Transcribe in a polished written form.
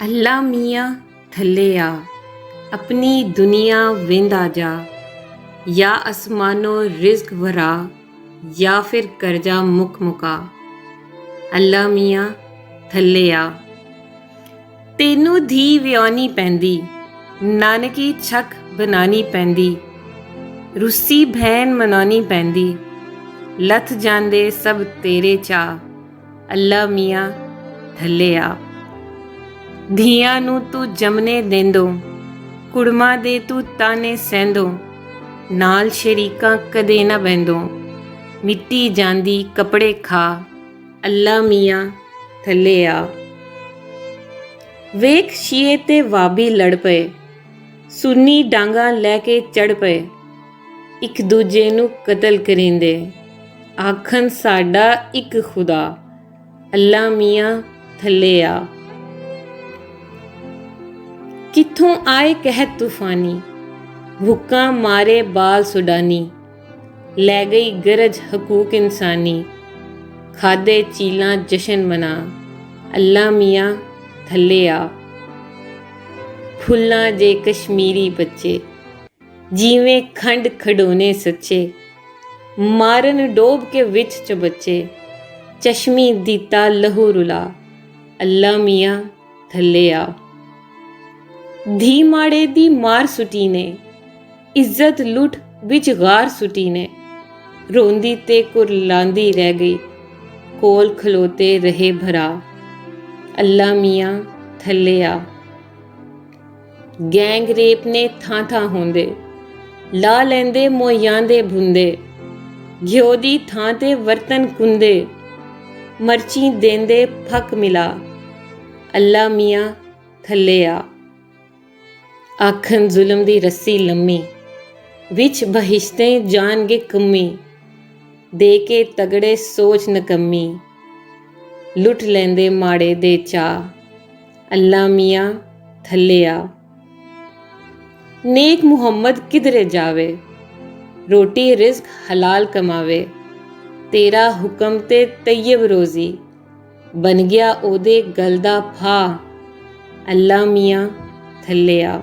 अल्लाह मियाँ थल्ले आ, अपनी दुनिया वेंदा जा, या आसमानों रिज़्क वरा, या फिर करजा मुक मुका। अल्लाह मियाँ थल्ले आ। तेनू धी विआउणी पैंदी, नानकी छक बनानी पैंदी, रुस्सी भैन मनाउणी पैंदी, लथ जांदे सब तेरे चा। अल्लाह मियाँ थल्ले आ। धीआं नू तू जमने देंदो, कुड़मा दे तू ताने सैंदो, नाल शरीकां कदे ना बहंदो, मिट्टी जांदी कपड़े खा। अल्लाह मियाँ थल्ले आ। वेख शीए ते वाबी लड़ पए, सुन्नी डांगा लैके चढ़ पए, एक दूजे नू कतल करेंदे, आखन साडा एक खुदा। अल्लाह मियाँ थल्ले आ। कित्थों आए कहत तूफानी, भुक्कां मारे बाल सुडानी, लै गई गरज हकूक इंसानी, खादे चीलां जशन मना। अल्लाह मियाँ थल्ले आ। फुल्लां जे कश्मीरी बच्चे, जिवें खंड खडोने सच्चे, मारन डोब के विच चबच्चे, चश्मी दीता लहू रुला। अल्लाह मियाँ थल्ले आ। धी माड़े दी मार सुटी ने, इज्जत लुट विच गार सुटी ने, रोंदी ते कुरलांदी रह गई, कोल खलोते रहे भरा। अल्लाह मियाँ थल्ले आ। गैंग रेप ने थां थां होंदे, ला लैंदे मोइयां दे भुंदे, घ्यो दी थां ते वरतन कुंदे, मर्ची देंदे फक मिला। अल्लाह मियाँ थल्ले आ। आखन जुल्म दी रस्सी लम्मी, विच बहिश्तें जानगे कम्मी, दे के तगड़े सोच नकम्मी, लुट लैंदे माड़े दे चा। अल्लाह मियाँ थल्ले आ। नेक मुहम्मद किधरे जावे, रोटी रिज़्क हलाल कमावे, तेरा हुक्म ते तैयब रोज़ी, बन गया ओदे गल दा फा। अल्लाह मियाँ थल्ले आ।